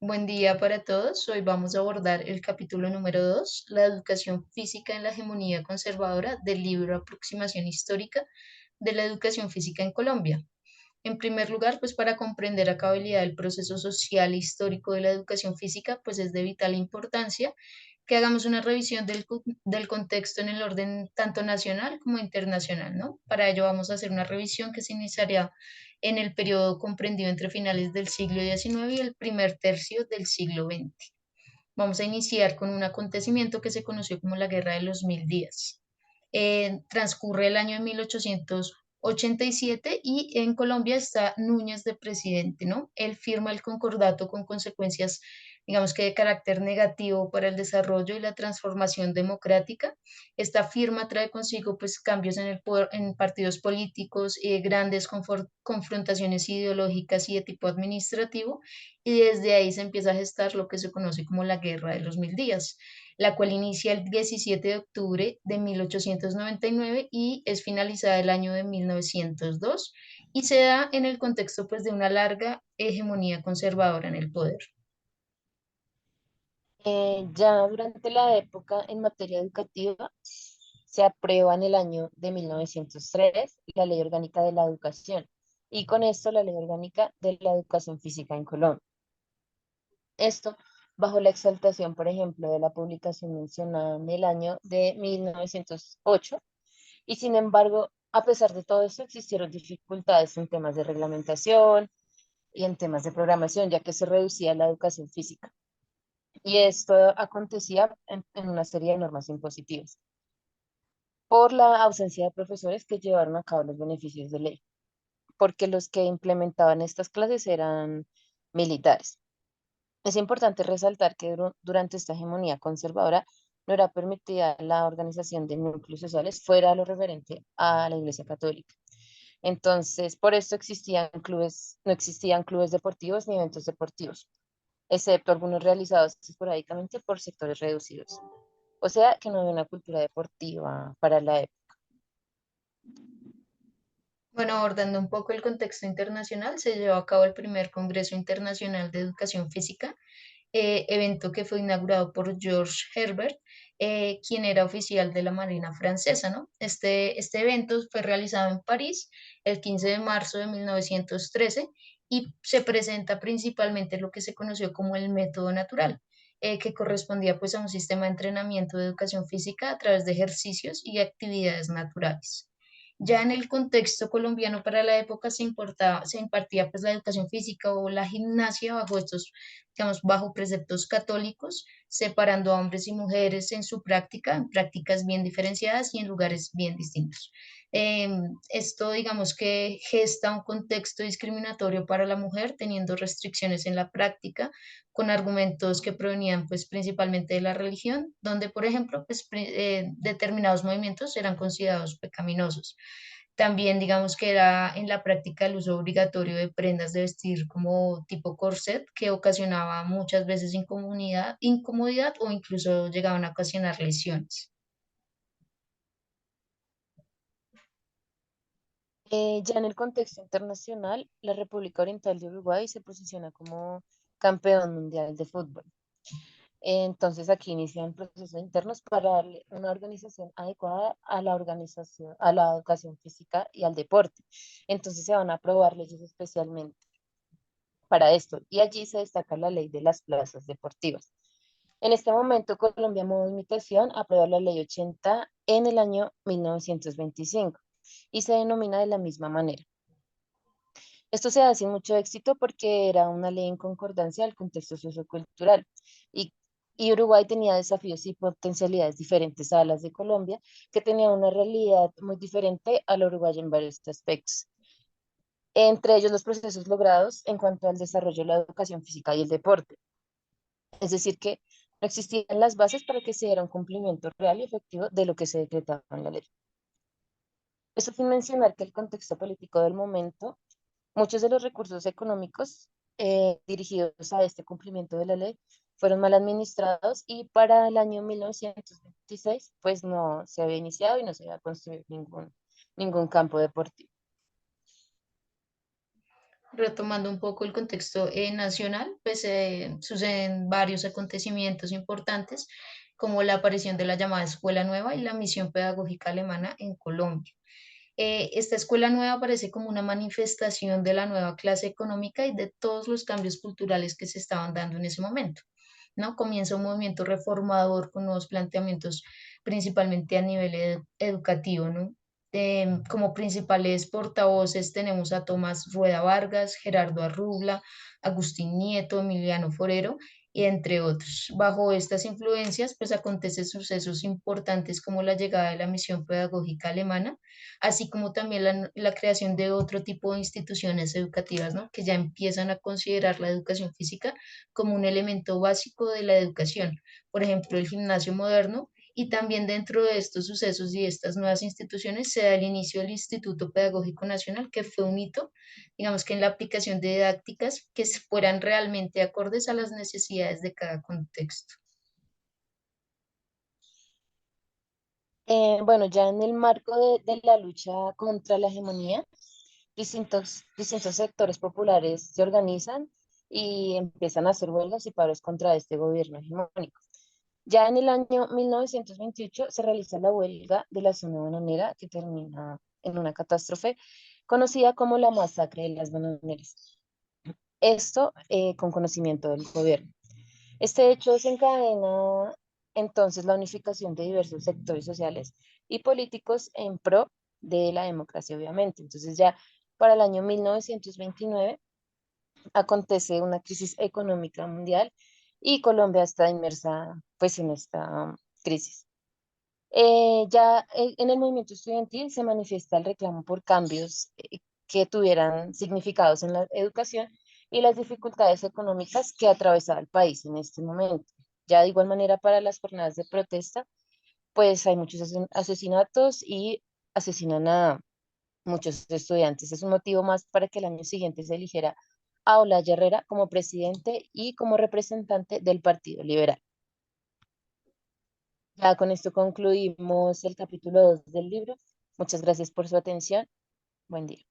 Buen día para todos. Hoy vamos a abordar el capítulo número 2, la educación física en la hegemonía conservadora del libro Aproximación histórica de la educación física en Colombia. En primer lugar, pues para comprender a cabalidad el proceso social e histórico de la educación física, pues es de vital importancia que hagamos una revisión del contexto en el orden tanto nacional como internacional, ¿no? Para ello vamos a hacer una revisión que se iniciaría en el periodo comprendido entre finales del siglo XIX y el primer tercio del siglo XX. Vamos a iniciar con un acontecimiento que se conoció como la Guerra de los Mil Días. Transcurre el año de 1887 y en Colombia está Núñez de presidente, ¿no? Él firma el concordato con consecuencias, digamos que de carácter negativo para el desarrollo y la transformación democrática. Esta firma trae consigo pues cambios en el poder, en partidos políticos, grandes confrontaciones ideológicas y de tipo administrativo, y desde ahí se empieza a gestar lo que se conoce como la Guerra de los Mil Días, la cual inicia el 17 de octubre de 1899 y es finalizada el año de 1902 y se da en el contexto pues de una larga hegemonía conservadora en el poder. Ya durante la época en materia educativa se aprueba en el año de 1903 la Ley Orgánica de la Educación y con esto la Ley Orgánica de la Educación Física en Colombia. Esto bajo la exaltación, por ejemplo, de la publicación mencionada en el año de 1908 y sin embargo, a pesar de todo eso, existieron dificultades en temas de reglamentación y en temas de programación, ya que se reducía la educación física. Y esto acontecía en una serie de normas impositivas por la ausencia de profesores que llevaron a cabo los beneficios de ley, porque los que implementaban estas clases eran militares. Es importante resaltar que durante esta hegemonía conservadora no era permitida la organización de núcleos sociales fuera de lo referente a la Iglesia Católica. Entonces, por esto no existían clubes deportivos ni eventos deportivos, excepto algunos realizados esporádicamente por sectores reducidos. O sea que no había una cultura deportiva para la época. Bueno, abordando un poco el contexto internacional, se llevó a cabo el primer Congreso Internacional de Educación Física, evento que fue inaugurado por George Herbert, quien era oficial de la Marina francesa, ¿no? Este evento fue realizado en París el 15 de marzo de 1913 y se presenta principalmente lo que se conoció como el método natural, que correspondía pues a un sistema de entrenamiento de educación física a través de ejercicios y actividades naturales. Ya en el contexto colombiano para la época se impartía pues la educación física o la gimnasia bajo estos, digamos, bajo preceptos católicos, separando a hombres y mujeres en su práctica, en prácticas bien diferenciadas y en lugares bien distintos. Eh, Esto, digamos que gesta un contexto discriminatorio para la mujer, teniendo restricciones en la práctica, con argumentos que provenían pues principalmente de la religión, donde por ejemplo pues, determinados movimientos eran considerados pecaminosos. También digamos que era en la práctica el uso obligatorio de prendas de vestir como tipo corset que ocasionaba muchas veces incomodidad o incluso llegaban a ocasionar lesiones. Ya en el contexto internacional, la República Oriental de Uruguay se posiciona como campeón mundial de fútbol. Entonces aquí inician procesos internos para darle una organización adecuada a la organización, a la educación física y al deporte. Entonces se van a aprobar leyes especialmente para esto y allí se destaca la ley de las plazas deportivas. En este momento, Colombia Modo Imitación aprueba la ley 80 en el año 1925 y se denomina de la misma manera. Esto se da sin mucho éxito porque era una ley en concordancia al contexto sociocultural y, y Uruguay tenía desafíos y potencialidades diferentes a las de Colombia, que tenía una realidad muy diferente a la uruguaya en varios aspectos. Entre ellos los procesos logrados en cuanto al desarrollo de la educación física y el deporte. Es decir, que no existían las bases para que se diera un cumplimiento real y efectivo de lo que se decretaba en la ley. Esto sin mencionar que el contexto político del momento, muchos de los recursos económicos dirigidos a este cumplimiento de la ley fueron mal administrados y para el año 1926 pues no se había iniciado y no se había construido ningún campo deportivo. Retomando un poco el contexto nacional, pues suceden varios acontecimientos importantes, como la aparición de la llamada Escuela Nueva y la misión pedagógica alemana en Colombia. Esta escuela nueva aparece como una manifestación de la nueva clase económica y de todos los cambios culturales que se estaban dando en ese momento, ¿no? Comienza un movimiento reformador con nuevos planteamientos, principalmente a nivel educativo, ¿no? Como principales portavoces tenemos a Tomás Rueda Vargas, Gerardo Arrubla, Agustín Nieto, Emiliano Forero, y entre otros. Bajo estas influencias, pues acontecen sucesos importantes como la llegada de la misión pedagógica alemana, así como también la creación de otro tipo de instituciones educativas, ¿no? Que ya empiezan a considerar la educación física como un elemento básico de la educación. Por ejemplo, el gimnasio moderno, y también dentro de estos sucesos y estas nuevas instituciones se da el inicio del Instituto Pedagógico Nacional, que fue un hito, digamos que en la aplicación de didácticas que fueran realmente acordes a las necesidades de cada contexto. Bueno, ya en el marco de la lucha contra la hegemonía, distintos sectores populares se organizan y empiezan a hacer huelgas y paros contra este gobierno hegemónico. Ya en el año 1928 se realiza la huelga de la zona bananera que termina en una catástrofe conocida como la masacre de las bananeras. Esto con conocimiento del gobierno. Este hecho desencadena entonces la unificación de diversos sectores sociales y políticos en pro de la democracia, obviamente. Entonces ya para el año 1929 acontece una crisis económica mundial y Colombia está inmersa pues en esta crisis. En el movimiento estudiantil se manifiesta el reclamo por cambios que tuvieran significados en la educación y las dificultades económicas que atravesaba el país en este momento. Ya de igual manera para las jornadas de protesta, pues hay muchos asesinatos y asesinan a muchos estudiantes. Es un motivo más para que el año siguiente se eligiera a Olaya Herrera como presidente y como representante del Partido Liberal. Ya con esto concluimos el capítulo 2 del libro. Muchas gracias por su atención. Buen día.